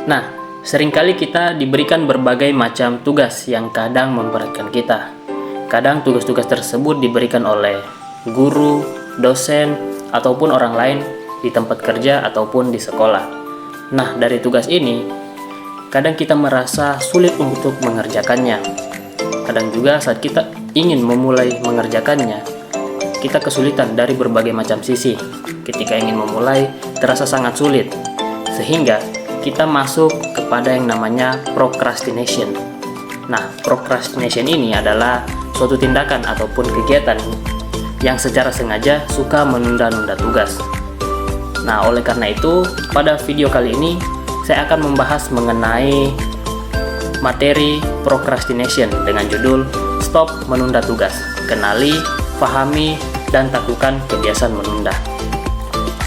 Nah, seringkali kita diberikan berbagai macam tugas yang kadang memberatkan kita. Kadang tugas-tugas tersebut diberikan oleh guru, dosen, ataupun orang lain di tempat kerja ataupun di sekolah. Nah, dari tugas ini, kadang kita merasa sulit untuk mengerjakannya. Kadang juga saat kita ingin memulai mengerjakannya, kita kesulitan dari berbagai macam sisi. Ketika ingin memulai, terasa sangat sulit, sehingga kita masuk kepada yang namanya procrastination. Nah, procrastination ini adalah suatu tindakan ataupun kegiatan yang secara sengaja suka menunda-nunda tugas. Nah, oleh karena itu, pada video kali ini saya akan membahas mengenai materi procrastination dengan judul Stop Menunda Tugas. Kenali, pahami, dan taklukan kebiasaan menunda.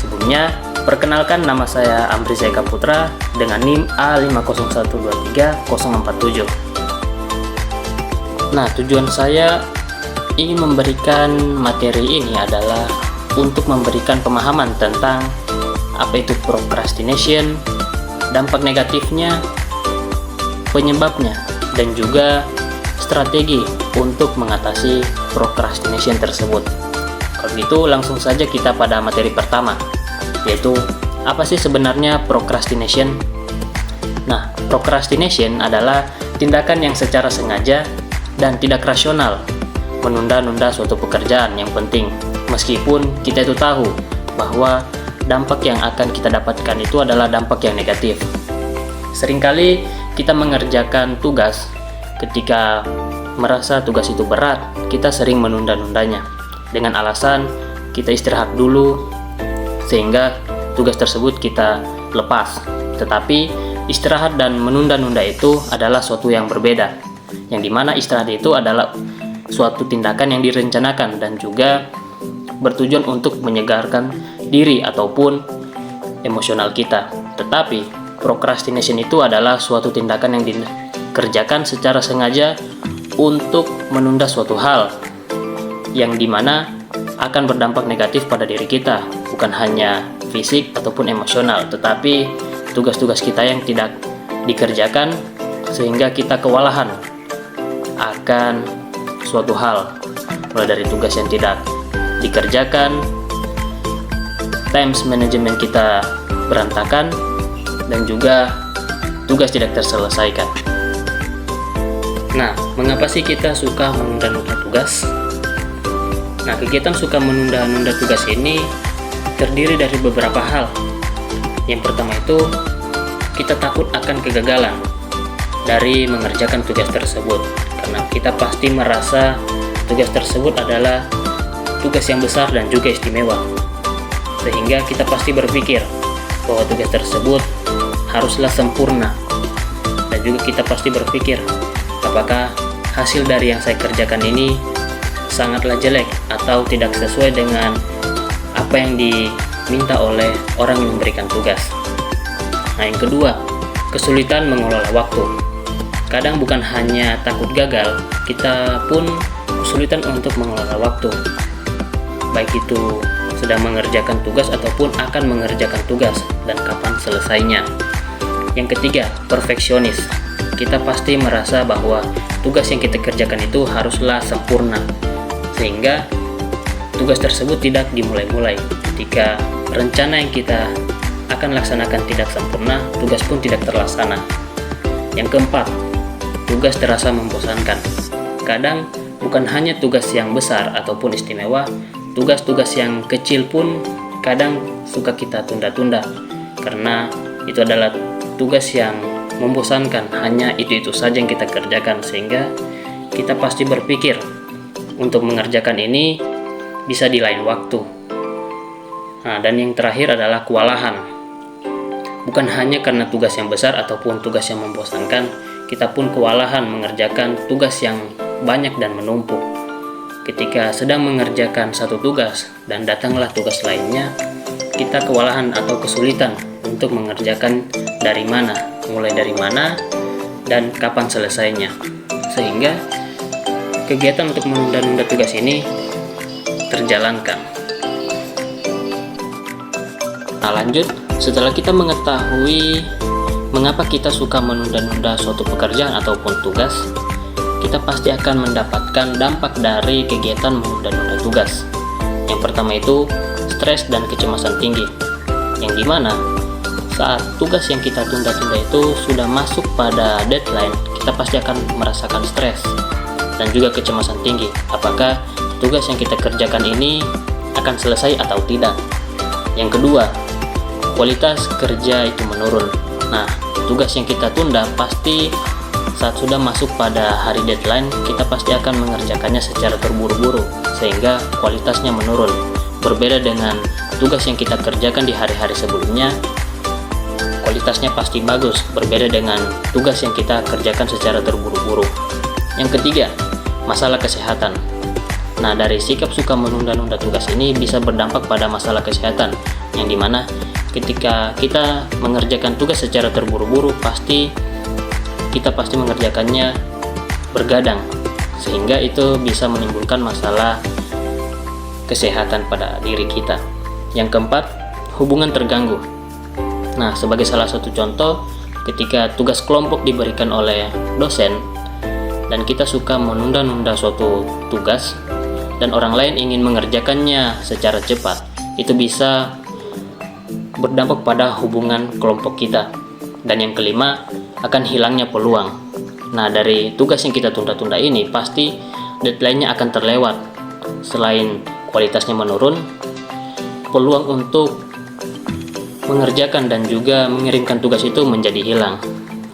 Sebelumnya, perkenalkan, nama saya Amri Zaika Putra dengan NIM A50123047. Nah, tujuan saya ingin memberikan materi ini adalah untuk memberikan pemahaman tentang apa itu procrastination, dampak negatifnya, penyebabnya, dan juga strategi untuk mengatasi procrastination tersebut. Kalau gitu langsung saja kita pada materi pertama, yaitu apa sih sebenarnya procrastination? Nah, procrastination adalah tindakan yang secara sengaja dan tidak rasional menunda-nunda suatu pekerjaan yang penting, meskipun kita itu tahu bahwa dampak yang akan kita dapatkan itu adalah dampak yang negatif. Seringkali kita mengerjakan tugas ketika merasa tugas itu berat, kita sering menunda-nundanya dengan alasan kita istirahat dulu sehingga tugas tersebut kita lepas. Tetapi istirahat dan menunda-nunda itu adalah suatu yang berbeda, yang dimana istirahat itu adalah suatu tindakan yang direncanakan dan juga bertujuan untuk menyegarkan diri ataupun emosional kita. Tetapi procrastination itu adalah suatu tindakan yang dikerjakan secara sengaja untuk menunda suatu hal yang dimana akan berdampak negatif pada diri kita, bukan hanya fisik ataupun emosional, tetapi tugas-tugas kita yang tidak dikerjakan sehingga kita kewalahan akan suatu hal, mulai dari tugas yang tidak dikerjakan, time management kita berantakan, dan juga tugas tidak terselesaikan. Nah, mengapa sih kita suka menunda-nunda tugas? Nah, kegiatan suka menunda-nunda tugas ini terdiri dari beberapa hal. Yang pertama itu, kita takut akan kegagalan dari mengerjakan tugas tersebut, karena kita pasti merasa tugas tersebut adalah tugas yang besar dan juga istimewa, sehingga kita pasti berpikir bahwa tugas tersebut haruslah sempurna, dan juga kita pasti berpikir apakah hasil dari yang saya kerjakan ini sangatlah jelek atau tidak sesuai dengan apa yang diminta oleh orang yang memberikan tugas. Nah, yang kedua, kesulitan mengelola waktu. Kadang bukan hanya takut gagal, kita pun kesulitan untuk mengelola waktu, baik itu sedang mengerjakan tugas ataupun akan mengerjakan tugas dan kapan selesainya. Yang ketiga, perfeksionis. Kita pasti merasa bahwa tugas yang kita kerjakan itu haruslah sempurna, sehingga tugas tersebut tidak dimulai-mulai. Ketika rencana yang kita akan laksanakan tidak sempurna, tugas pun tidak terlaksana. Yang keempat, tugas terasa membosankan. Kadang bukan hanya tugas yang besar ataupun istimewa, tugas-tugas yang kecil pun kadang suka kita tunda-tunda, karena itu adalah tugas yang membosankan, hanya itu-itu saja yang kita kerjakan, sehingga kita pasti berpikir untuk mengerjakan ini bisa di lain waktu. Nah, dan yang terakhir adalah kewalahan. Bukan hanya karena tugas yang besar ataupun tugas yang membosankan, kita pun kewalahan mengerjakan tugas yang banyak dan menumpuk. Ketika sedang mengerjakan satu tugas dan datanglah tugas lainnya, kita kewalahan atau kesulitan untuk mengerjakan mulai dari mana, dan kapan selesainya. Sehingga kegiatan untuk menunda-nunda tugas ini terjalankan. Nah, lanjut, setelah kita mengetahui mengapa kita suka menunda-nunda suatu pekerjaan ataupun tugas? Kita pasti akan mendapatkan dampak dari kegiatan menunda-nunda tugas. Yang pertama itu stres dan kecemasan tinggi, yang dimana saat tugas yang kita tunda-tunda itu sudah masuk pada deadline, kita pasti akan merasakan stres dan juga kecemasan tinggi. Apakah tugas yang kita kerjakan ini akan selesai atau tidak? Yang kedua, kualitas kerja itu menurun. Nah, tugas yang kita tunda pasti saat sudah masuk pada hari deadline, kita pasti akan mengerjakannya secara terburu-buru sehingga kualitasnya menurun. Berbeda dengan tugas yang kita kerjakan di hari-hari sebelumnya, kualitasnya pasti bagus, berbeda dengan tugas yang kita kerjakan secara terburu-buru. Yang ketiga, masalah kesehatan. Nah, dari sikap suka menunda-nunda tugas ini bisa berdampak pada masalah kesehatan, yang dimana ketika kita mengerjakan tugas secara terburu-buru, kita pasti mengerjakannya bergadang, sehingga itu bisa menimbulkan masalah kesehatan pada diri kita. Yang keempat, hubungan terganggu. Nah, sebagai salah satu contoh, ketika tugas kelompok diberikan oleh dosen dan kita suka menunda-nunda suatu tugas dan orang lain ingin mengerjakannya secara cepat, itu bisa berdampak pada hubungan kelompok kita. Dan yang kelima, akan hilangnya peluang. Nah, dari tugas yang kita tunda-tunda ini pasti deadline-nya akan terlewat. Selain kualitasnya menurun, peluang untuk mengerjakan dan juga mengirimkan tugas itu menjadi hilang,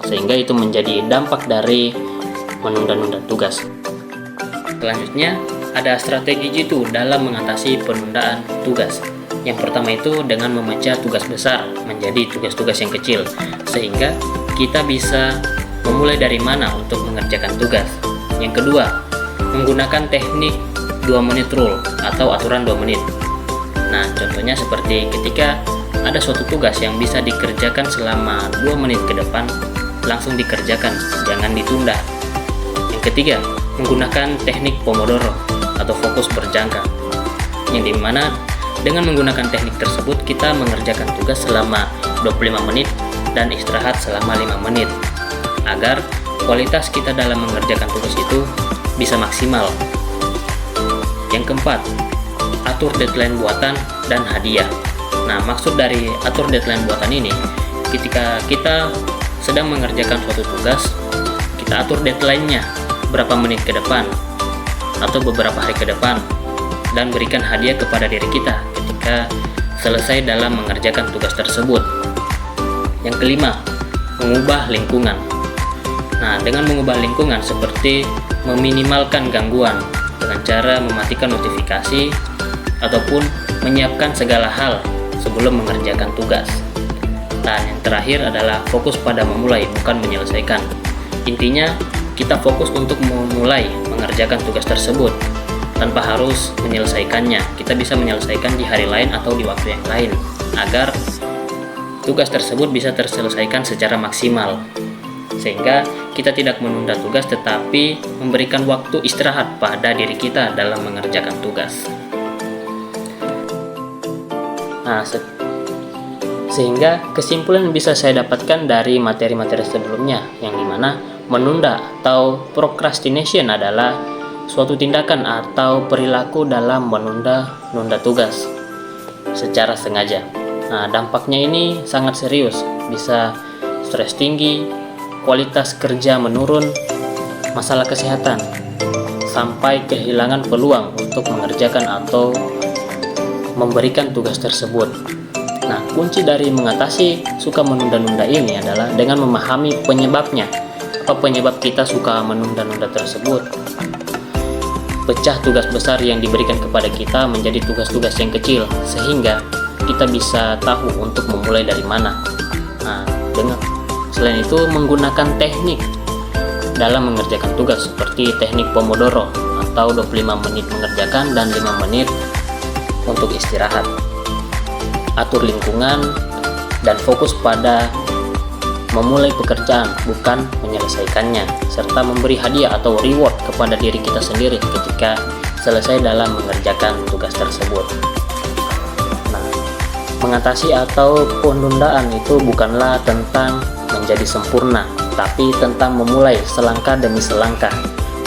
sehingga itu menjadi dampak dari menunda-nunda tugas. Selanjutnya, ada strategi jitu dalam mengatasi penundaan tugas. Yang pertama itu dengan memecah tugas besar menjadi tugas-tugas yang kecil, sehingga kita bisa memulai dari mana untuk mengerjakan tugas. Yang kedua, menggunakan teknik 2 menit rule atau aturan 2 menit. Nah, contohnya seperti ketika ada suatu tugas yang bisa dikerjakan selama 2 menit ke depan, langsung dikerjakan, jangan ditunda. Yang ketiga, menggunakan teknik Pomodoro atau fokus berjangka, yang dimana dengan menggunakan teknik tersebut kita mengerjakan tugas selama 25 menit dan istirahat selama 5 menit agar kualitas kita dalam mengerjakan tugas itu bisa maksimal. Yang keempat, atur deadline buatan dan hadiah. Nah, maksud dari atur deadline buatan ini, ketika kita sedang mengerjakan suatu tugas, kita atur deadline-nya berapa menit ke depan atau beberapa hari ke depan, dan berikan hadiah kepada diri kita ketika selesai dalam mengerjakan tugas tersebut. Yang kelima, mengubah lingkungan. Nah, dengan mengubah lingkungan seperti meminimalkan gangguan dengan cara mematikan notifikasi ataupun menyiapkan segala hal sebelum mengerjakan tugas. Dan yang terakhir adalah fokus pada memulai, bukan menyelesaikan. Intinya, kita fokus untuk memulai mengerjakan tugas tersebut tanpa harus menyelesaikannya. Kita bisa menyelesaikan di hari lain atau di waktu yang lain agar tugas tersebut bisa terselesaikan secara maksimal, sehingga kita tidak menunda tugas tetapi memberikan waktu istirahat pada diri kita dalam mengerjakan tugas. Nah, sehingga kesimpulan yang bisa saya dapatkan dari materi-materi sebelumnya, yang dimana menunda atau procrastination adalah suatu tindakan atau perilaku dalam menunda-nunda tugas secara sengaja. Nah, dampaknya ini sangat serius, bisa stres tinggi, kualitas kerja menurun, masalah kesehatan, sampai kehilangan peluang untuk mengerjakan atau memberikan tugas tersebut. Nah, kunci dari mengatasi suka menunda-nunda ini adalah dengan memahami penyebabnya. Apa penyebab kita suka menunda-nunda tersebut? Pecah tugas besar yang diberikan kepada kita menjadi tugas-tugas yang kecil, sehingga kita bisa tahu untuk memulai dari mana. Nah, selain itu menggunakan teknik dalam mengerjakan tugas seperti teknik Pomodoro atau 25 menit mengerjakan dan 5 menit untuk istirahat. Atur lingkungan dan fokus pada memulai pekerjaan, bukan menyelesaikannya, serta memberi hadiah atau reward kepada diri kita sendiri ketika selesai dalam mengerjakan tugas tersebut. Nah, mengatasi atau penundaan itu bukanlah tentang menjadi sempurna, tapi tentang memulai selangkah demi selangkah.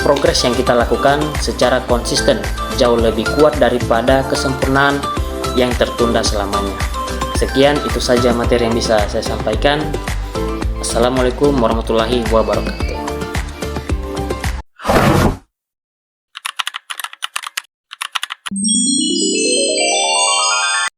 Progres yang kita lakukan secara konsisten jauh lebih kuat daripada kesempurnaan yang tertunda selamanya. Sekian, itu saja materi yang bisa saya sampaikan. Assalamualaikum warahmatullahi wabarakatuh.